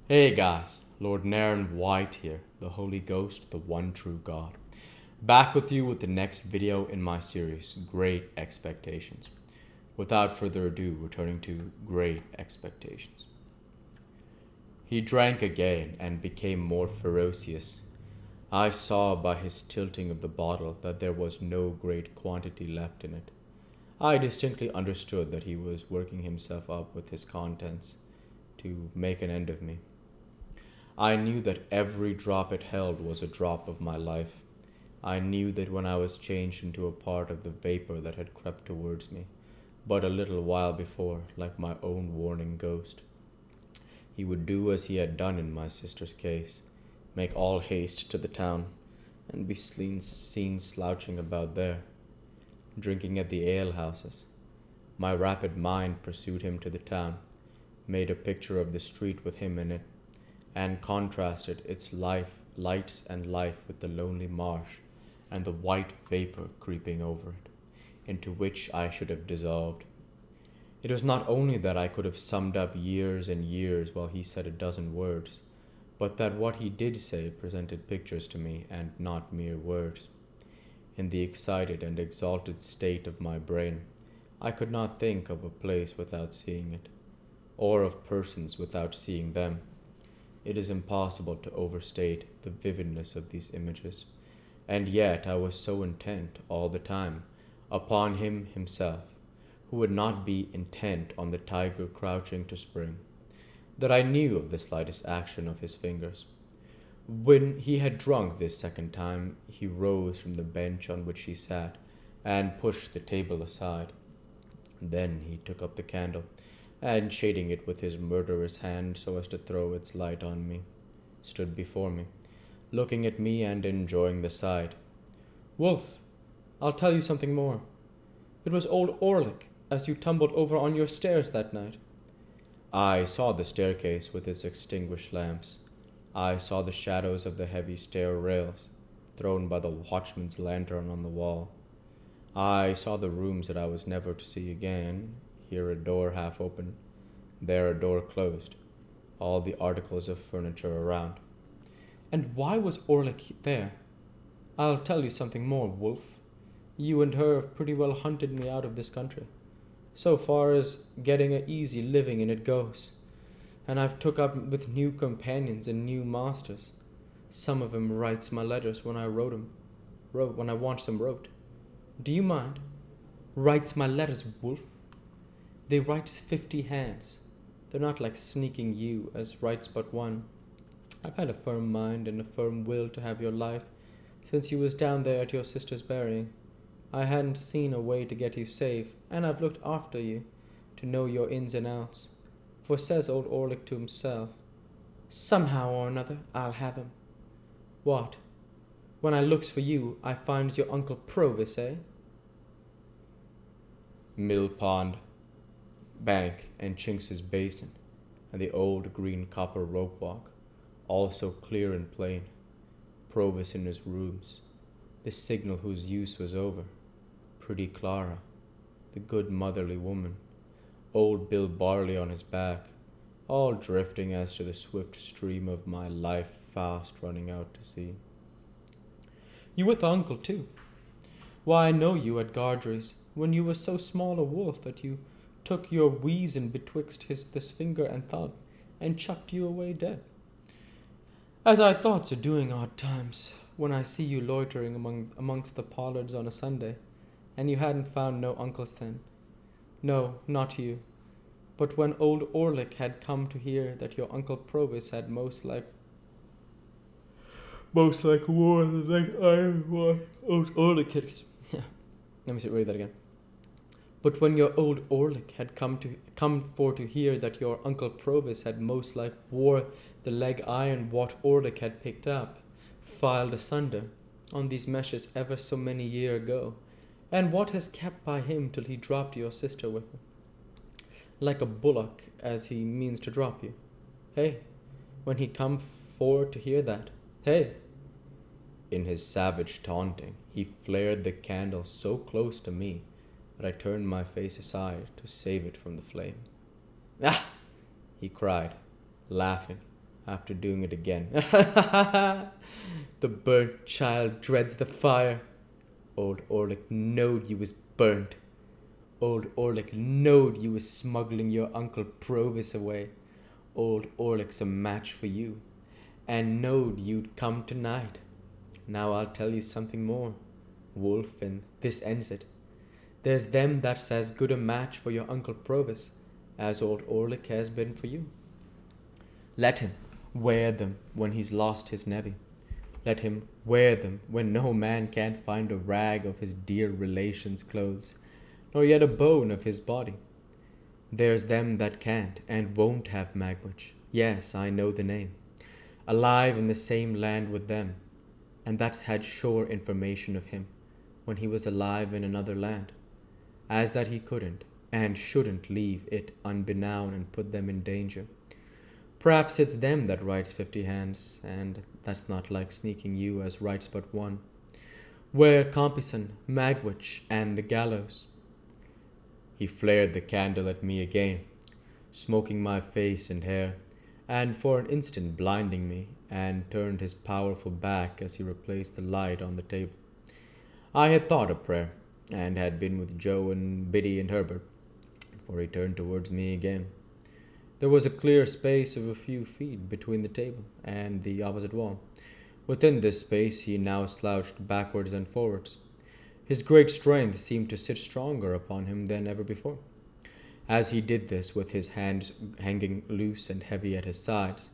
Hey guys, Lord Naren White here, the Holy Ghost, the one true God. Back with you with the next video in my series, Great Expectations. Without further ado, returning to Great Expectations. He drank again and became more ferocious. I saw by his tilting of the bottle that there was no great quantity left in it. I distinctly understood that he was working himself up with his contents to make an end of me. I knew that every drop it held was a drop of my life. I knew that when I was changed into a part of the vapor that had crept towards me, but a little while before, like my own warning ghost, he would do as he had done in my sister's case, make all haste to the town, and be seen slouching about there, drinking at the alehouses. My rapid mind pursued him to the town, made a picture of the street with him in it, and contrasted its lights and life with the lonely marsh and the white vapor creeping over it, into which I should have dissolved. It was not only that I could have summed up years and years while he said a dozen words, but that what he did say presented pictures to me and not mere words. In the excited and exalted state of my brain, I could not think of a place without seeing it, or of persons without seeing them. It is impossible to overstate the vividness of these images, and yet I was so intent all the time upon him himself, who would not be intent on the tiger crouching to spring, that I knew of the slightest action of his fingers. When he had drunk this second time, he rose from the bench on which he sat, and pushed the table aside. Then he took up the candle, and shading it with his murderous hand so as to throw its light on me, stood before me, looking at me and enjoying the sight. "Wolf, I'll tell you something more. It was old Orlick, as you tumbled over on your stairs that night." I saw the staircase with its extinguished lamps. I saw the shadows of the heavy stair rails, thrown by the watchman's lantern on the wall. I saw the rooms that I was never to see again, here a door half open, there a door closed, all the articles of furniture around. "And why was Orlick there? I'll tell you something more, Wolf. You and her have pretty well hunted me out of this country, so far as getting a easy living in it goes, and I've took up with new companions and new masters. Some of 'em writes my letters when I wrote when I wants 'em wrote. Do you mind? Writes my letters, Wolf. They writes 50 hands. They're not like sneaking you, as writes but one. I've had a firm mind and a firm will to have your life since you was down there at your sister's burying. I hadn't seen a way to get you safe, and I've looked after you to know your ins and outs. For says old Orlick to himself, somehow or another I'll have him. What? When I looks for you, I finds your Uncle Provis, eh?" Mill pond, bank, and Chinks's basin, and the old green copper rope walk, all so clear and plain. Provis in his rooms, the signal whose use was over, pretty Clara, the good motherly woman, old Bill Barley on his back, all drifting as to the swift stream of my life fast running out to sea. "You with the uncle, too. Why, I know you at Gardry's, when you was so small a wolf that you took your weazen betwixt this finger and thumb, and chucked you away dead. As I thoughts of doing odd times, when I see you loitering amongst the pollards on a Sunday, and you hadn't found no uncles then. No, not you. But when old Orlick had come to hear that your Uncle Provis had most like war like iron war. Old Orlick had let me read that again. But when your old Orlick had come for to hear that your Uncle Provis had most like wore the leg iron what Orlick had picked up, filed asunder, on these meshes ever so many year ago, and what has kept by him till he dropped your sister with him, like a bullock as he means to drop you. Hey, when he come for to hear that, hey." In his savage taunting, he flared the candle so close to me that I turned my face aside to save it from the flame. "Ah!" he cried, laughing, after doing it again. The burnt child dreads the fire. Old Orlick knowed you was burnt. Old Orlick knowed you was smuggling your Uncle Provis away. Old Orlick's a match for you, and knowed you'd come tonight. Now I'll tell you something more, Wolf, and this ends it. There's them that's as good a match for your Uncle Provis as old Orlick has been for you. Let him wear them when he's lost his nevy. Let him wear them when no man can't find a rag of his dear relation's clothes, nor yet a bone of his body. There's them that can't and won't have Magwitch. Yes, I know the name. Alive in the same land with them, and that's had sure information of him when he was alive in another land, as that he couldn't and shouldn't leave it unbeknown and put them in danger. Perhaps it's them that writes 50 hands, and that's not like sneaking you as writes but one. Where Compeyson, Magwitch, and the gallows? He flared the candle at me again, smoking my face and hair, and for an instant blinding me, and turned his powerful back as he replaced the light on the table. I had thought a prayer, and had been with Joe and Biddy and Herbert, before he turned towards me again. There was a clear space of a few feet between the table and the opposite wall. Within this space he now slouched backwards and forwards. His great strength seemed to sit stronger upon him than ever before. As he did this, with his hands hanging loose and heavy at his sides,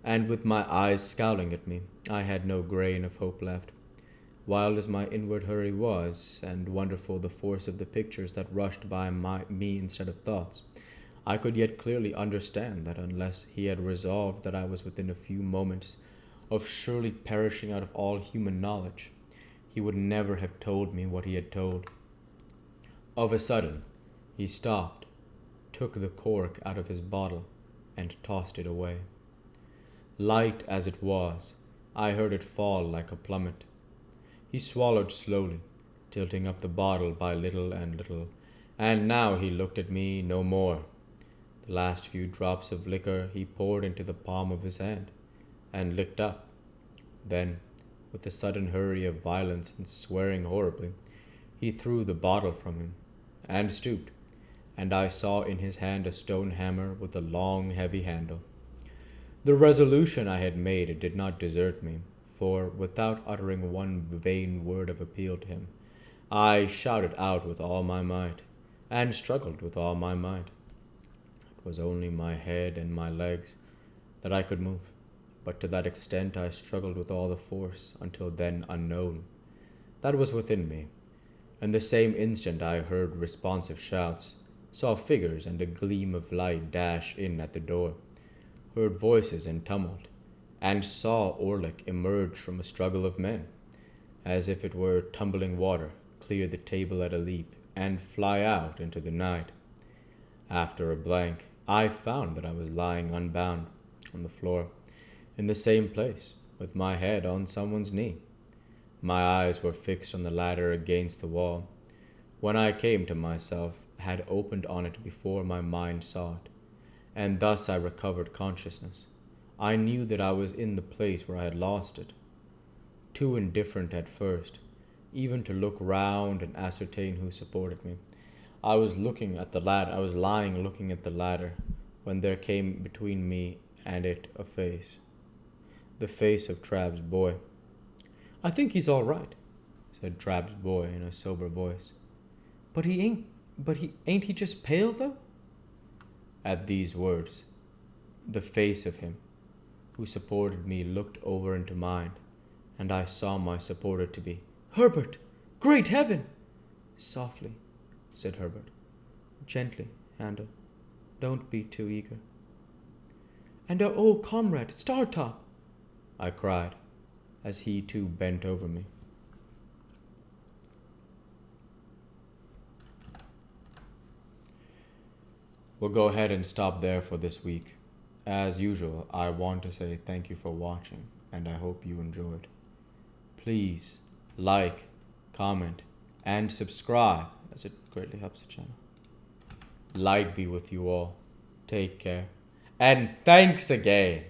and with my eyes scowling at me, I had no grain of hope left. Wild as my inward hurry was, and wonderful the force of the pictures that rushed by me instead of thoughts, I could yet clearly understand that unless he had resolved that I was within a few moments of surely perishing out of all human knowledge, he would never have told me what he had told. Of a sudden, he stopped, took the cork out of his bottle, and tossed it away. Light as it was, I heard it fall like a plummet. He swallowed slowly, tilting up the bottle by little and little, and now he looked at me no more. The last few drops of liquor he poured into the palm of his hand, and licked up. Then, with a sudden hurry of violence and swearing horribly, he threw the bottle from him, and stooped, and I saw in his hand a stone hammer with a long, heavy handle. The resolution I had made did not desert me, for, without uttering one vain word of appeal to him, I shouted out with all my might, and struggled with all my might. It was only my head and my legs that I could move, but to that extent I struggled with all the force, until then unknown, that was within me. In the same instant I heard responsive shouts, saw figures and a gleam of light dash in at the door, heard voices in tumult, and saw Orlick emerge from a struggle of men, as if it were tumbling water, clear the table at a leap, and fly out into the night. After a blank, I found that I was lying unbound on the floor, in the same place, with my head on someone's knee. My eyes were fixed on the ladder against the wall. When I came to myself, had opened on it before my mind saw it, and thus I recovered consciousness. I knew that I was in the place where I had lost it. Too indifferent at first, even to look round and ascertain who supported me, I was looking at the ladder. I was lying looking at the ladder, when there came between me and it a face. The face of Trabb's boy. "I think he's all right," said Trabb's boy in a sober voice. But he ain't he just pale, though?" At these words, the face of him who supported me looked over into mine, and I saw my supporter to be Herbert. "Great heaven!" "Softly," said Herbert. "Gently, Handel. Don't be too eager." "And our old comrade, Startop!" I cried, as he too bent over me. We'll go ahead and stop there for this week. As usual, I want to say thank you for watching, and I hope you enjoyed. Please like, comment, and subscribe, as it greatly helps the channel. Light be with you all. Take care. And thanks again.